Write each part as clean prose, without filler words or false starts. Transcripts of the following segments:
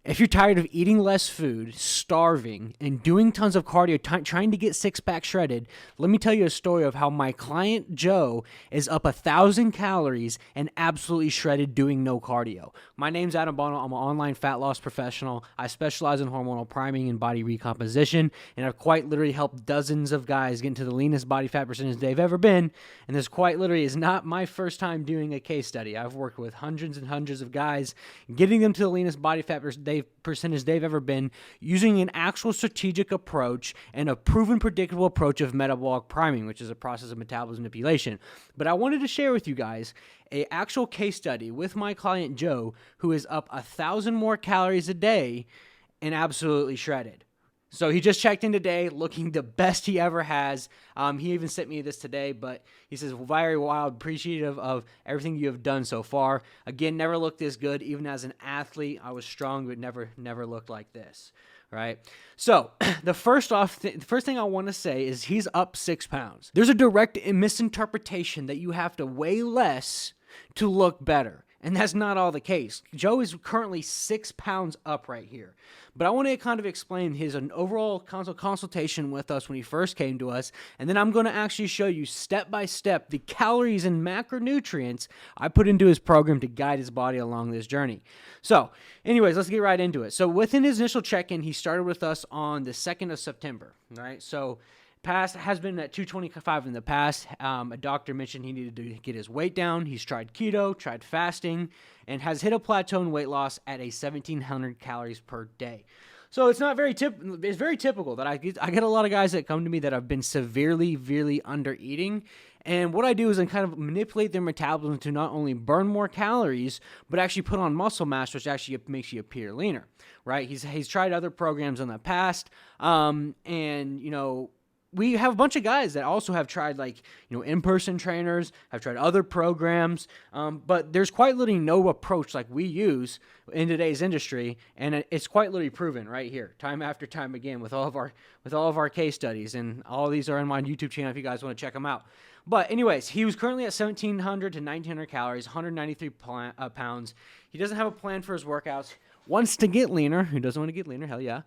If you're tired of eating less food, starving, and doing tons of cardio, trying to get six-pack shredded, let me tell you a story of how my client Joe is up 1,000 calories and absolutely shredded doing no cardio. My name's Adam Bono. I'm an online fat loss professional. I specialize in hormonal priming and body recomposition, and I've quite literally helped dozens of guys get into the leanest body fat percentage they've ever been, and this quite literally is not my first time doing a case study. I've worked with hundreds and hundreds of guys, getting them to the leanest body fat percentage they've ever been, using an actual strategic approach and a proven predictable approach of metabolic priming, which is a process of metabolism manipulation. But I wanted to share with you guys an actual case study with my client Joe, who is up 1,000 more calories a day and absolutely shredded. So he just checked in today looking the best he ever has. He even sent me this today, but he says, very wild, appreciative of everything you have done so far. Again, never looked this good. Even as an athlete, I was strong, but never looked like this, right? So the first thing I want to say is he's up 6 pounds. There's a direct misinterpretation that you have to weigh less to look better. And that's not all the case. Joe is currently 6 pounds up right here. But I want to kind of explain his overall consultation with us when he first came to us. And then I'm going to actually show you step by step the calories and macronutrients I put into his program to guide his body along this journey. So anyways, let's get right into it. So within his initial check-in, he started with us on the 2nd of September, right? So has been at 225 in the past. A doctor mentioned he needed to get his weight down. He's tried keto, tried fasting, and has hit a plateau in weight loss at a 1,700 calories per day. So it's not very it's very typical that I get a lot of guys that come to me that have been severely under eating. And what I do is I kind of manipulate their metabolism to not only burn more calories, but actually put on muscle mass, which actually makes you appear leaner, right? He's tried other programs in the past, and we have a bunch of guys that also have tried in-person trainers, have tried other programs, but there's quite literally no approach like we use in today's industry, and it's quite literally proven right here, time after time again, with all of our case studies, and all these are on my YouTube channel if you guys want to check them out. But anyways, he was currently at 1,700 to 1,900 calories, 193 pounds. He doesn't have a plan for his workouts. Wants to get leaner. Who doesn't want to get leaner? Hell yeah.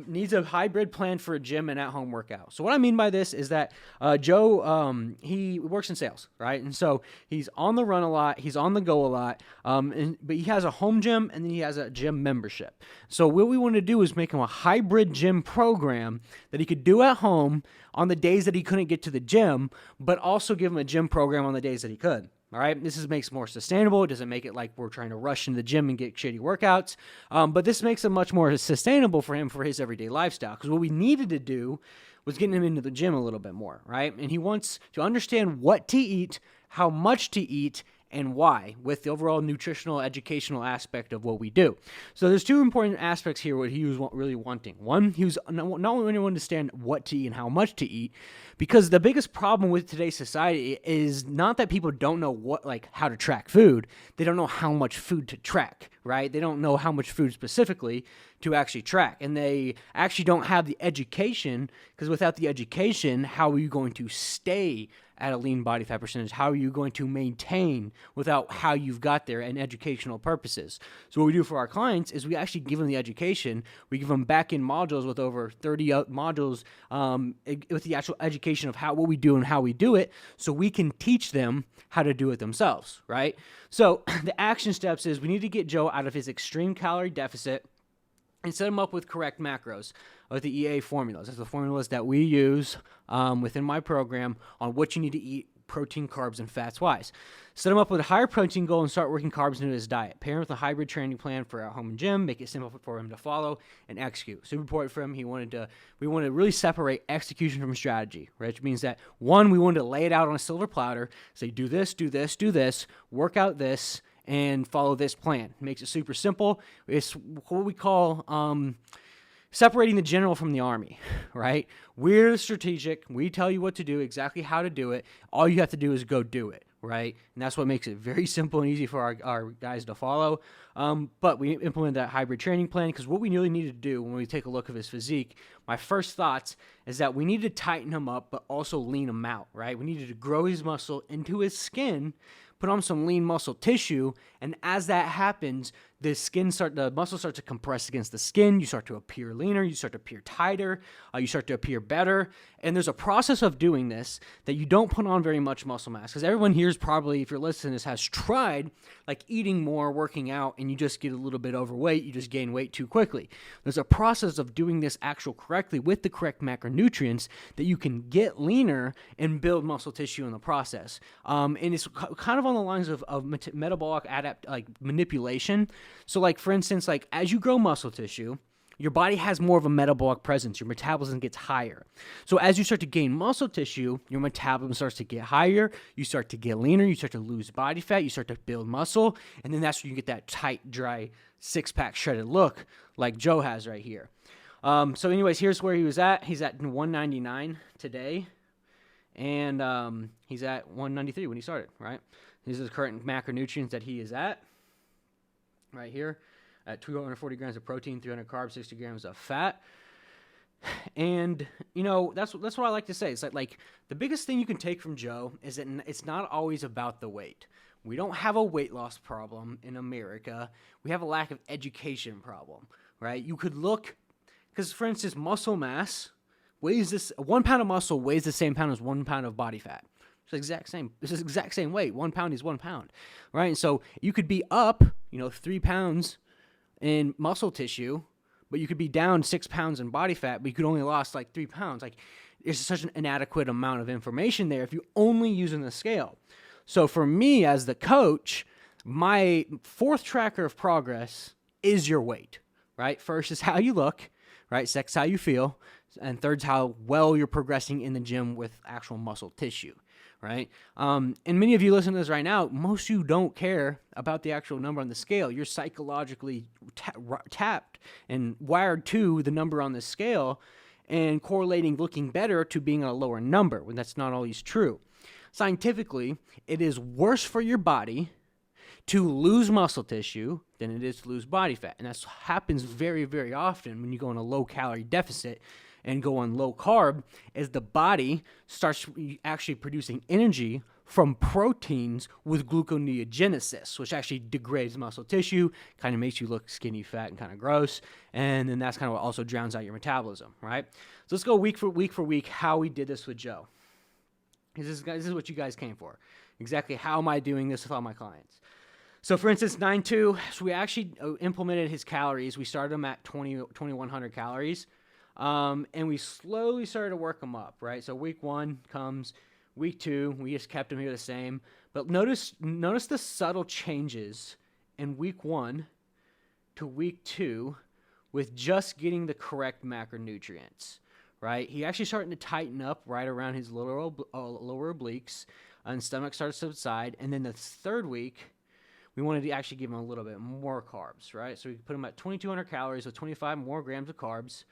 Needs a hybrid plan for a gym and at-home workout. So what I mean by this is that Joe, he works in sales, right? And so he's on the run a lot. He's on the go a lot. But he has a home gym and then he has a gym membership. So what we want to do is make him a hybrid gym program that he could do at home on the days that he couldn't get to the gym, but also give him a gym program on the days that he could. All right, this makes it more sustainable. It doesn't make it like we're trying to rush into the gym and get shitty workouts. But this makes it much more sustainable for him for his everyday lifestyle. Because what we needed to do was getting him into the gym a little bit more, right? And he wants to understand what to eat, how much to eat, and why, with the overall nutritional educational aspect of what we do. So there's two important aspects here what he was really wanting. One, he was not only wanting to understand what to eat and how much to eat, because the biggest problem with today's society is not that people don't know how to track food. They don't know how much food to track, right? They don't know how much food specifically to actually track. And they actually don't have the education, because without the education, how are you going to stay at a lean body fat percentage? How are you going to maintain without how you've got there and educational purposes? So what we do for our clients is we actually give them the education. We give them back-end modules with over 30 modules with the actual education of what we do and how we do it, so we can teach them how to do it themselves, right? So the action steps is we need to get Joe out of his extreme calorie deficit and set him up with correct macros with the EA formulas. That's the formulas that we use within my program on what you need to eat, protein, carbs, and fats wise. Set him up with a higher protein goal and start working carbs into his diet. Pair him with a hybrid training plan for our home and gym. Make it simple for him to follow and execute. Super important for him. We wanted to really separate execution from strategy, right? Which means that, one, we wanted to lay it out on a silver platter, say do this, do this, do this, work out this, and follow this plan. Makes it super simple. It's what we call separating the general from the army, right? We're strategic. We tell you what to do, exactly how to do it. All you have to do is go do it, right? And that's what makes it very simple and easy for our guys to follow. But we implement that hybrid training plan because what we really need to do when we take a look at his physique, my first thoughts is that we need to tighten him up, but also lean him out, right? We needed to grow his muscle into his skin, put on some lean muscle tissue, and as that happens, the muscles start to compress against the skin. You start to appear leaner. You start to appear tighter. You start to appear better. And there's a process of doing this that you don't put on very much muscle mass, because everyone here is probably, if you're listening to this, has tried like eating more, working out, and you just get a little bit overweight. You just gain weight too quickly. There's a process of doing this correctly with the correct macronutrients that you can get leaner and build muscle tissue in the process. And it's kind of on the lines of metabolic manipulation. So like, for instance, like as you grow muscle tissue, your body has more of a metabolic presence. Your metabolism gets higher. So as you start to gain muscle tissue, your metabolism starts to get higher. You start to get leaner. You start to lose body fat. You start to build muscle. And then that's when you get that tight, dry, six-pack shredded look like Joe has right here. So anyways, here's where he was at. He's at 199 today. And he's at 193 when he started, right? These are the current macronutrients that he is at right here. At 240 grams of protein, 300 carbs, 60 grams of fat. And, you know, that's what I like to say. It's like the biggest thing you can take from Joe is that it's not always about the weight. We don't have a weight loss problem in America. We have a lack of education problem, right? You could look, because, for instance, muscle mass weighs this, 1 pound of muscle weighs the same pound as 1 pound of body fat. It's the exact same. It's the exact same weight. 1 pound is 1 pound, right? And so you could be up, 3 pounds in muscle tissue, but you could be down 6 pounds in body fat, but you could only lost like 3 pounds. Like, there's such an inadequate amount of information there if you're only using the scale. So for me as the coach, my fourth tracker of progress is your weight, right? First is how you look, right? Second is how you feel, and third's how well you're progressing in the gym with actual muscle tissue, right? And many of you listening to this right now, most of you don't care about the actual number on the scale. You're psychologically tapped and wired to the number on the scale and correlating looking better to being a lower number, when that's not always true. Scientifically, it is worse for your body to lose muscle tissue than it is to lose body fat. And that happens very, very often when you go on a low-calorie deficit and go on low carb, as the body starts actually producing energy from proteins with gluconeogenesis, which actually degrades muscle tissue, kind of makes you look skinny, fat, and kind of gross. And then that's kind of what also drowns out your metabolism, right? So let's go week for week how we did this with Joe. This is what you guys came for. Exactly how am I doing this with all my clients? So for instance, 9-2, so we actually implemented his calories. We started him at 2,100 calories. And we slowly started to work them up, right? So week 1 comes, week 2, we just kept them here the same. But notice the subtle changes in week 1 to week 2 with just getting the correct macronutrients, right? He actually starting to tighten up right around his lower obliques, and stomach starts to subside. And then the third week, we wanted to actually give him a little bit more carbs, right? So we put him at 2,200 calories with 25 more grams of carbs.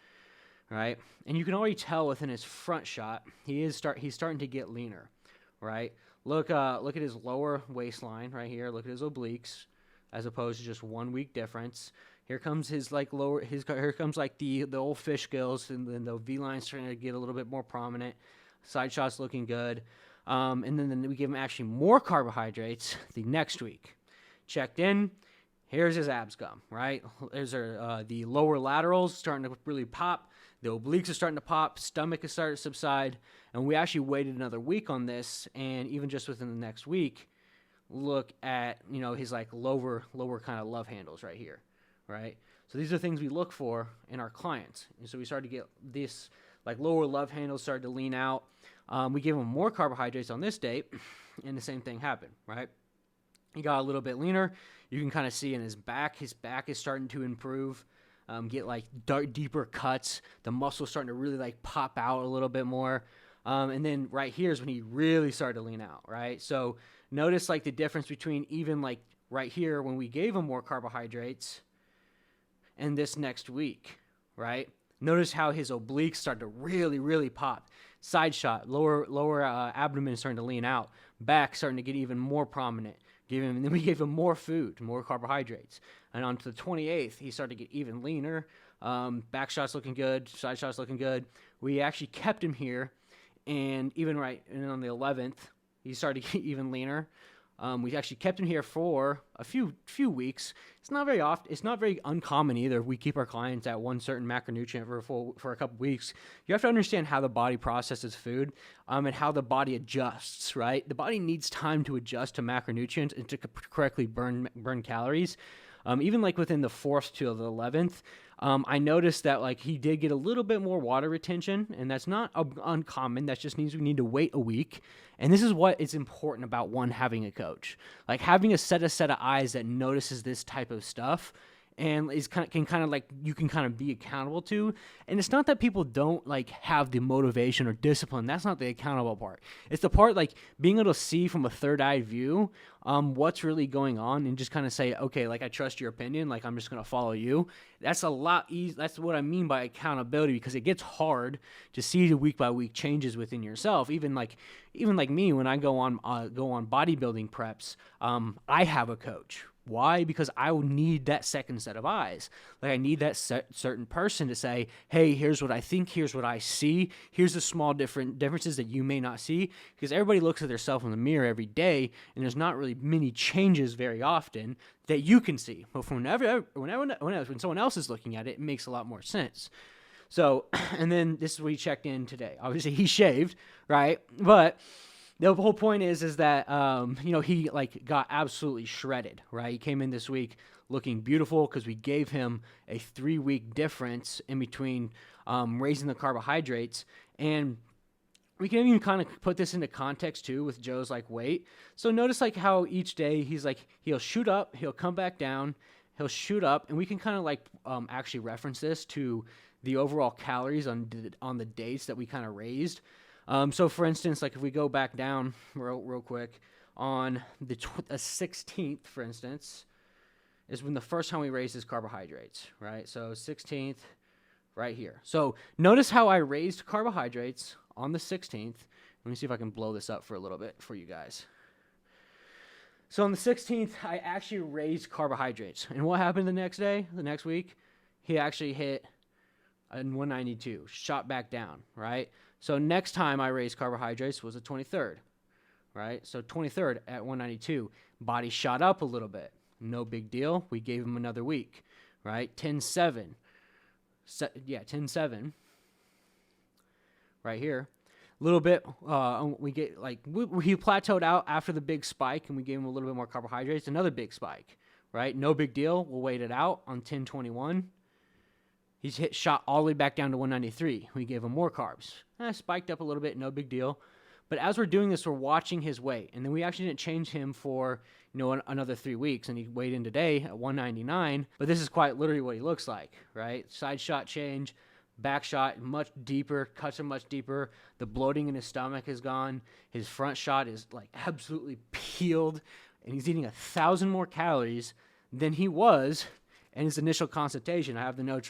Right, and you can already tell within his front shot he's starting to get leaner, right? Look at his lower waistline right here. Look at his obliques, as opposed to just 1 week difference. Here comes his here comes like the old fish gills, and then the V line's starting to get a little bit more prominent. Side shots looking good, and then we give him actually more carbohydrates the next week. Checked in. Here's his abs gum, right? There's the lower laterals starting to really pop. The obliques are starting to pop. Stomach is starting to subside. And we actually waited another week on this. And even just within the next week, look at, his like lower kind of love handles right here, right? So these are things we look for in our clients. And so we started to get this like lower love handles started to lean out. We gave him more carbohydrates on this date, and the same thing happened, right? He got a little bit leaner. You can kind of see in his back is starting to improve, get like deeper cuts. The muscle's starting to really like pop out a little bit more. And then right here is when he really started to lean out, right? So notice like the difference between even like right here when we gave him more carbohydrates and this next week, right? Notice how his obliques start to really, really pop. Side shot, lower abdomen is starting to lean out. Back starting to get even more prominent. And then we gave him more food, more carbohydrates. And on to the 28th, he started to get even leaner. Back shots looking good, side shots looking good. We actually kept him here, and even and on the 11th, he started to get even leaner. We actually kept him here for a few weeks. It's not very often. It's not very uncommon either. We keep our clients at one certain macronutrient for a couple weeks. You have to understand how the body processes food, and how the body adjusts. Right, the body needs time to adjust to macronutrients and to correctly burn calories. Even like within the 4th to the 11th, I noticed that like he did get a little bit more water retention, and that's not uncommon. That just means we need to wait a week. And this is what is important about having a coach, like having a set of eyes that notices this type of stuff and can kind of be accountable to. And it's not that people don't like have the motivation or discipline. That's not the accountable part. It's the part like being able to see from a third eye view what's really going on and just kind of say, okay, like I trust your opinion, like I'm just going to follow you. That's a lot easier. That's what I mean by accountability, because it gets hard to see the week by week changes within yourself. Even like me, when I go on bodybuilding preps, I have a coach. Why? Because I will need that second set of eyes. Like I need that certain person to say, hey, here's what I think, here's what I see, here's the small differences that you may not see, because everybody looks at themselves in the mirror every day, and there's not really many changes very often that you can see. But when someone else is looking at it, it makes a lot more sense. So, and then this is what he checked in today. Obviously, he shaved, right? But the whole point is that, he like got absolutely shredded, right? He came in this week looking beautiful because we gave him a 3-week difference in between raising the carbohydrates. And we can even kind of put this into context too with Joe's like weight. So notice like how each day he's like, he'll shoot up, he'll come back down, he'll shoot up, and we can kind of like actually reference this to the overall calories on the dates that we kind of raised. So for instance, like if we go back down real quick on the 16th, for instance, is when the first time we raised his carbohydrates, right? So 16th right here. So notice how I raised carbohydrates on the 16th. Let me see if I can blow this up for a little bit for you guys. So on the 16th, I actually raised carbohydrates. And what happened the next day, the next week? He actually hit a 192, shot back down, right? So next time I raised carbohydrates was the 23rd, right? So 23rd at 192, body shot up a little bit. No big deal. We gave him another week, right? 10-7. 10-7 right here. A little bit, we get like, he plateaued out after the big spike, and we gave him a little bit more carbohydrates, another big spike, right? No big deal. We'll wait it out on 10-21. He's shot all the way back down to 193. We gave him more carbs. Spiked up a little bit, no big deal. But as we're doing this, we're watching his weight. And then we actually didn't change him for, another 3 weeks. And he weighed in today at 199. But this is quite literally what he looks like, right? Side shot change, back shot much deeper, cuts are much deeper. The bloating in his stomach is gone. His front shot is like absolutely peeled. And he's eating 1,000 more calories than he was in his initial consultation. I have the notes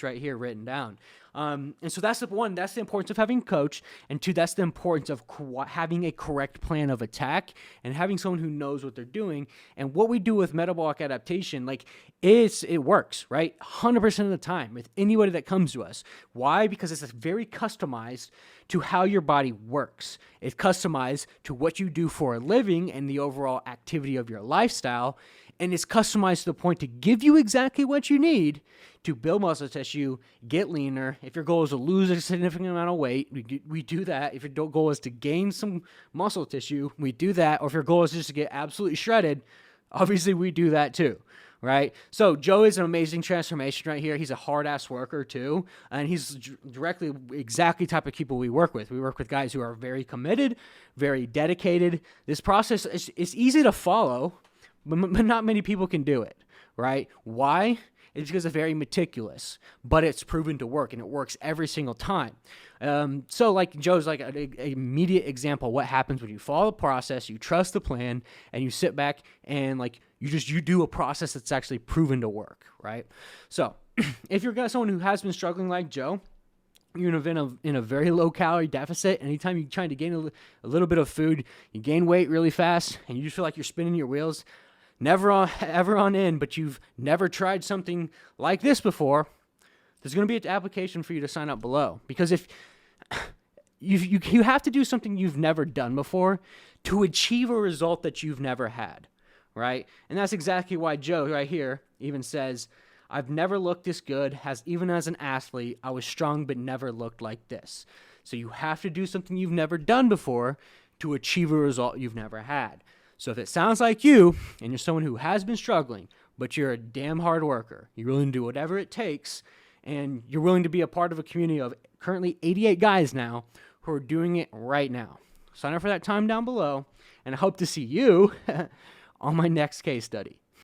right here written down. And so that's that's the importance of having a coach. And 2, that's the importance of having a correct plan of attack and having someone who knows what they're doing. And what we do with metabolic adaptation, like it works, right? 100% of the time with anybody that comes to us. Why? Because it's very customized to how your body works. It's customized to what you do for a living and the overall activity of your lifestyle. And it's customized to the point to give you exactly what you need to build muscle tissue, get leaner. If your goal is to lose a significant amount of weight, we do that. If your goal is to gain some muscle tissue, we do that. Or if your goal is just to get absolutely shredded, obviously we do that too, right? So Joe is an amazing transformation right here. He's a hard-ass worker too, and he's directly exactly the type of people we work with. We work with guys who are very committed, very dedicated. This process is easy to follow, but not many people can do it, right? Why? It's because it's very meticulous, but it's proven to work, and it works every single time. So like Joe's like an immediate example. What happens when you follow the process, you trust the plan, and you sit back and like you do a process that's actually proven to work, right? So if you're someone who has been struggling like Joe, you're in a very low calorie deficit. Anytime you're trying to gain a little bit of food, you gain weight really fast, and you just feel like you're spinning your wheels. Ever on end, but you've never tried something like this before, there's going to be an application for you to sign up below. Because if you have to do something you've never done before to achieve a result that you've never had, right? And that's exactly why Joe right here even says, I've never looked this good, even as an athlete, I was strong but never looked like this. So you have to do something you've never done before to achieve a result you've never had. So if it sounds like you, and you're someone who has been struggling, but you're a damn hard worker, you're willing to do whatever it takes, and you're willing to be a part of a community of currently 88 guys now who are doing it right now. Sign up for that time down below, and I hope to see you on my next case study.